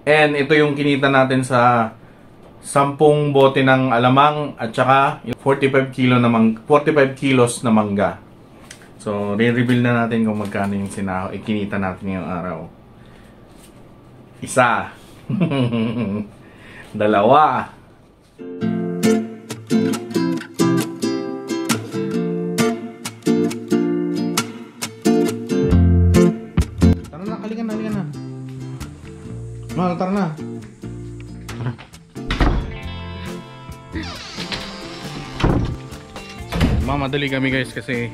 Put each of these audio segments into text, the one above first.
And ito yung kinita natin sa 10 bote ng alamang at saka 45 kilos na mangga. So, re-reveal na natin kung magkano yung kinita natin ngayong araw. Isa. Dalawa. Tara na, halika na. Mahal, tara na. Tara. Mamadali kami guys kasi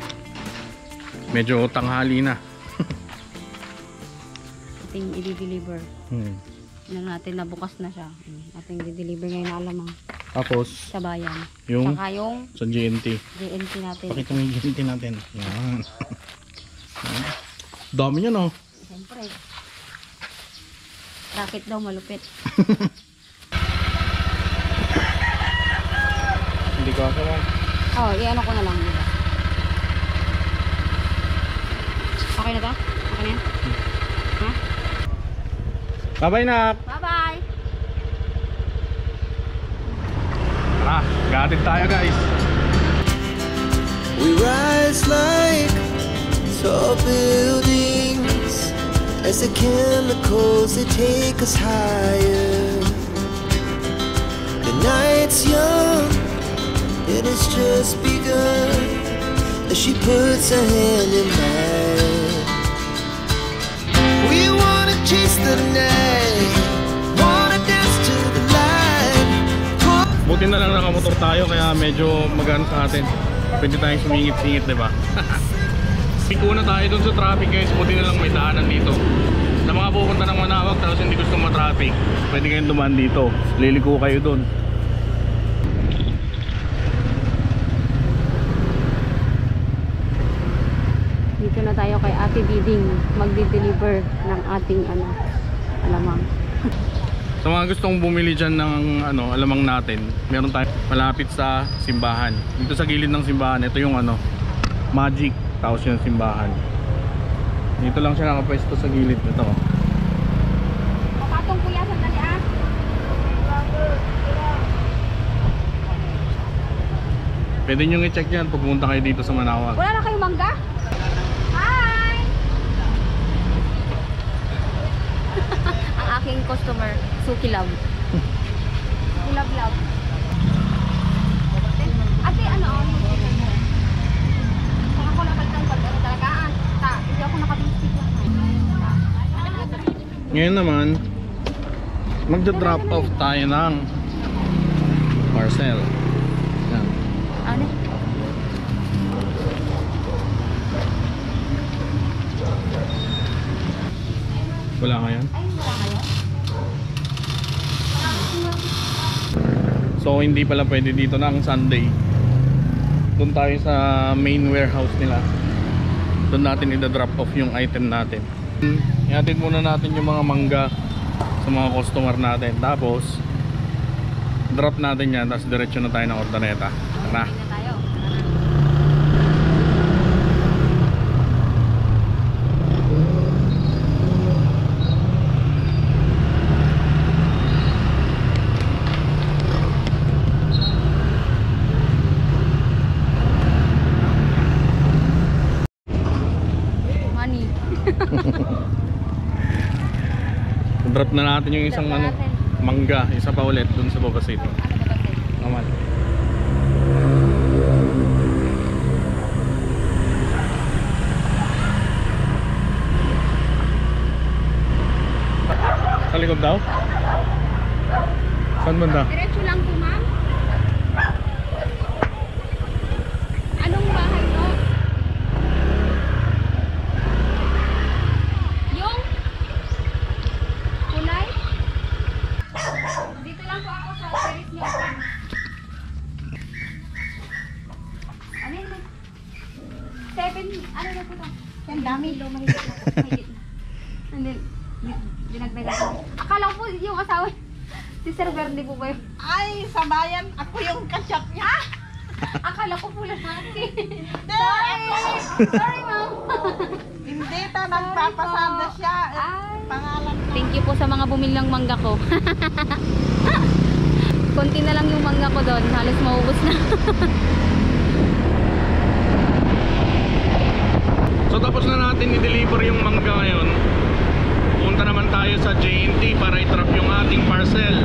medyo tanghali na. Ating i-deliver. Ano natin na bukas na siya. Ating i-deliver ngayon na alamang. Tapos sa bayan. Saka yung sa GNT. GNT natin. Pakita mo yung GNT natin. Yan. Dami niya no? Siyempre. Racket daw malupit. Hindi ko ako lang. Oh, i-ano ko na lang. Diba? Okay na to? Okay na yan? Ha? Bye-bye na! Bye-bye! Tara, gatid tayo guys. We rise like tall buildings as the chemicals they take us higher. The night's young, it has just begun as she puts her hand in mine. We wanna chase the night, wanna dance to the light. Buti na lang nakamotor tayo kaya medyo magano sa atin. Pwede tayong sumingit-singit, diba? Piko na tayo dun sa traffic guys. Buti na lang may daanan dito. Sa mga pupunta ng Manawag tapos hindi gusto ma-traffic, pwede kayong dumaan dito. Liliko kayo dun. Dito na tayo kay Ate Diding magde-deliver ng ating alamang. Sa mga gustong bumili dyan ng alamang natin, meron tayo malapit sa simbahan. Dito sa gilid ng simbahan, ito yung Magic, tapos yung simbahan. Dito lang siya nakapwesto sa gilid. Ito. Papatong kuya, sandali ah. Pwede nyo i-check yan pag pumunta kayo dito sa Manawag. Wala na kayong mangga? Hi! Ang aking customer, Suki Love. Love. Ate, kung ako nakalitang talaga, hindi ako nakabistik lang. Ngayon naman, magda-drop off tayo ng parcel. Yan. Ano? Wala ka yan? Ay, wala kayo? So hindi pala pwede dito ng Sunday. Doon tayo sa main warehouse nila. Doon natin i-drop off yung item natin. Ihatid muna natin yung mga mangga sa mga customer natin. Tapos drop natin yan. Tapos diretso na tayo ng Ordaneta. Tara. Drop na natin yung isang mangga, isa pa ulit dun sa Babasito. Naman. Sa likod daw? Saan banda? Diretso lang po, ma'am. Anong bahay to? Yung kulay? Dito lang po ako sa terrace niyo. Ano yun? 7, ano na po to? Ang dami. Mahigit na po. Mahigit na. And then, dinagdagan ko. Akala ko po yung asawa. Si Sir Verde po ba yun? Ay, sa bayan, ako yung kasyap niya. Akala ko po lalaki. Sorry! Sorry, ma'am. Hindi ta, nagpapasada siya. Ay. Pangalan na. Thank you po sa mga bumili ng mangga ko. Konti na lang yung mangga ko doon. Halos maubos na. So tapos na natin i-deliver yung mangga ngayon. Punta naman tayo sa JNT para i-drop yung ating parcel.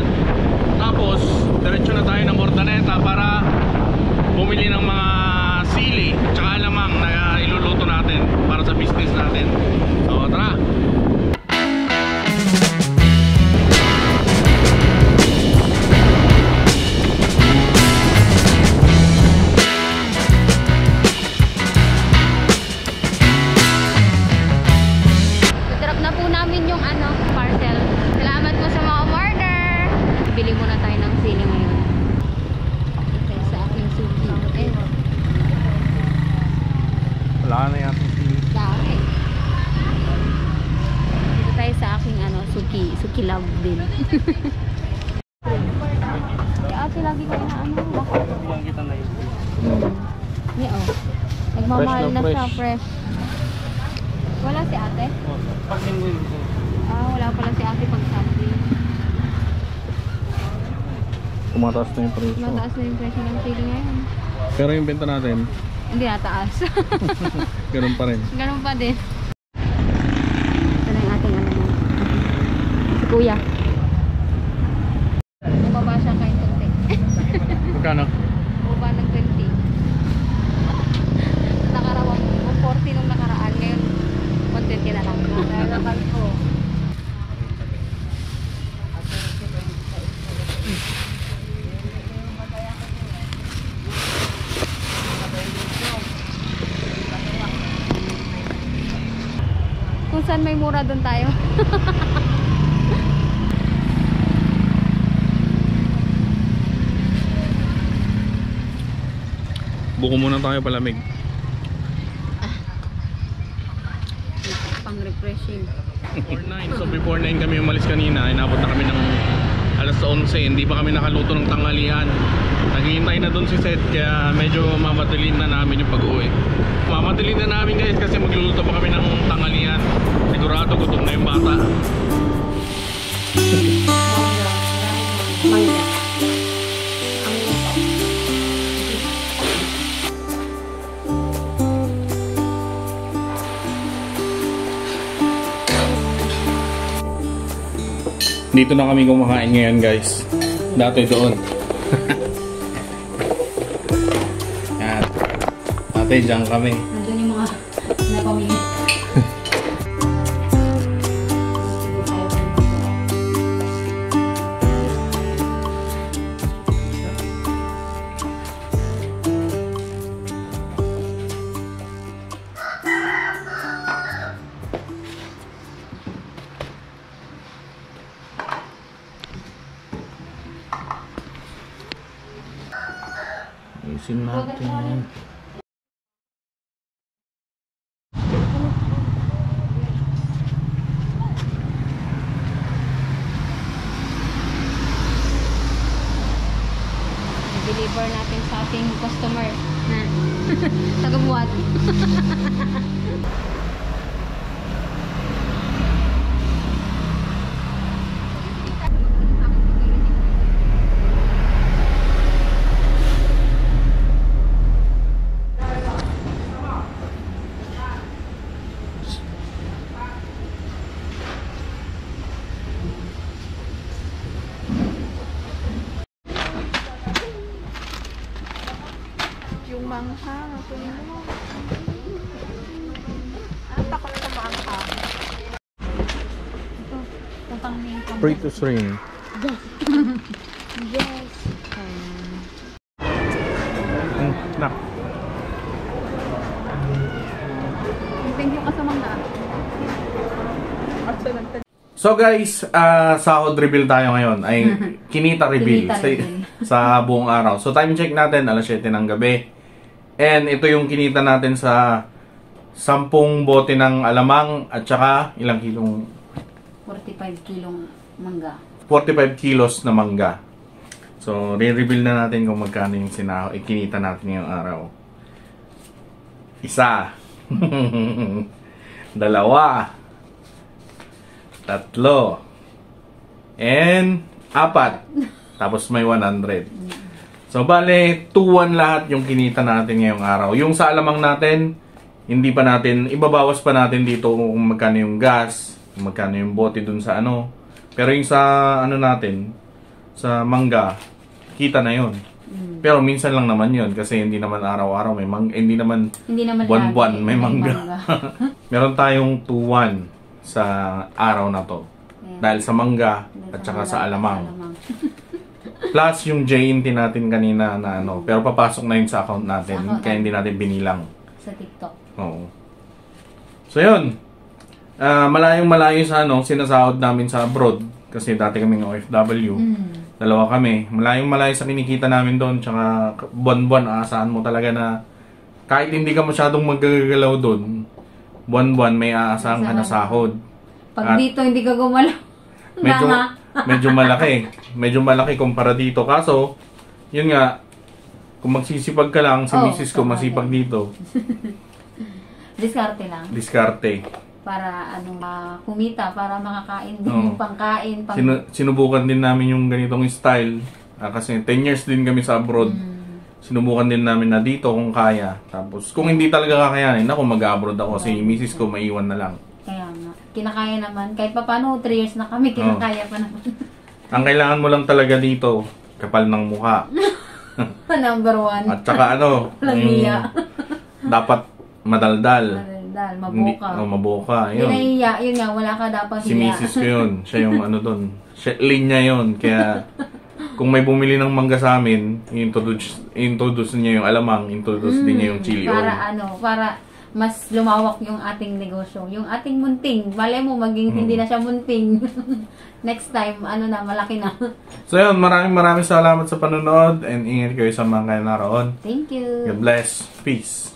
Tapos diretso na tayo ng Ordaneta para bumili ng mga sili tsaka alamang na iluluto natin para sa business natin. So tara! Drop na po namin yung parcel. Salamat po sa mga order. Bili muna tayo ng sili ngayon. Ito sa aking suki. Wala na yan. Dami. Dito tayo sa aking suki love din. Ate lagi kayo na bakit? Yung kita na yun. Yeah, oh. Nagmamahal Fresh na na siya, fresh. fresh. Wala si ate? Pag-ingin. Wala pala si ate pag sabi. Tumataas na yung presyo. Mataas na yung presyo ng sili ngayon. Pero yung benta natin, Hindi nataas. ganun pa rin. Ganun pa din. Ito na yung ating Si Kuya. Bumaba siya kahit konti. Magkano? Bumaba ng 20. Nakarawang 40 nung nakaraan. Ngayon, 120 na lang. Nakakal ko. Kung saan may mura doon tayo. Buko muna tayo palamig. Pang refreshing. Before 9. So before 9 kami umalis kanina. Inabot na kami ng alas 11. Hindi pa kami nakaluto ng tanghalian. Naghihintay na doon si Seth. Kaya medyo mamatilin na namin yung pag-uwi. Mamatilin na namin guys kasi magluluto pa kami ng tanghalian. Sigurado gutom na yung bata. Mangga. Dito na kami kumakain ngayon guys. Dati doon. Yan. Dati dyan kami. Nandun yung mga napamili. Isin natin. Deliver natin sa ating customer na taga-buhat. Yung mangha. Takot sa mangha. Ito pang main combo. Fritos ring. Yes. Nak. Thank you ka sa mga. So guys, sahod reveal tayo ngayon. Ay, kinita reveal Kinita reveal. sa buong araw. So time check natin, alas 7 ng gabi. And ito yung kinita natin sa 10 bote ng alamang at saka ilang kilong 45 kilong mangga. 45 kilos na mangga. So, re-reveal na natin kung magkano yung kinita natin ngayong araw. Isa. Dalawa. 3, and 4. Tapos may 100. So, bale, 2-1 lahat yung kinita natin ngayong araw. Yung sa alamang natin, hindi pa natin, ibabawas pa natin dito kung magkano yung gas, kung magkano yung bote dun sa ano. Pero yung sa ano natin, sa mangga, kita na yun. Pero minsan lang naman yun kasi hindi naman araw-araw may mangga, hindi naman buwan-buwan lagi may mangga. Meron tayong 2-1 sa araw na to. Dahil sa mangga at saka sa alamang. Plus yung JNT natin kanina na ano, pero papasok na yun sa account natin kaya hindi natin binilang. Sa TikTok. Oo. So yun. Malayong-malayo sa ano, sinasahod namin sa abroad kasi dati kaming OFW. Dalawa kami. Malayong-malayo sa kinikita namin doon. Tsaka buwan-buwan, aasahan mo talaga na kahit hindi ka masyadong magagalaw doon, buwan-buwan may aasahan ka na sahod. Pag dito hindi ka gumalaw. Medyo malaki. Medyo malaki kumpara dito. Kaso, yun nga, kung magsisipag ka lang, si misis ko masipag dito. Diskarte lang. Diskarte. Para kumita, para makakain din yung pangkain. Sinubukan din namin yung ganitong style. Kasi 10 years din kami sa abroad. Sinubukan din namin na dito kung kaya. Tapos kung hindi talaga kakayanin, ako mag-abroad ako kasi misis ko maiwan na lang. Kaya nga. Kinakaya naman. Kahit pa paano, 3 years na kami, kinakaya pa naman. Ang kailangan mo lang talaga dito, kapal ng mukha. Number 1. At saka dapat madaldal. Maboka. Maboka. Hindi Yun. nahiya. Yun nga, wala ka dapat Si misis ko yun. Siya yung ano doon. Linya yun. Kaya kung may bumili ng mangga sa amin, introduce niya yung alamang, introduce din niya yung chili oil. Para mas lumawak yung ating negosyo. Yung ating munting. Malay mo, maging hindi na siya munting. Next time, malaki na. So yun, maraming salamat sa panonood and ingat kayo sa mga kayo naroon. Thank you. God bless. Peace.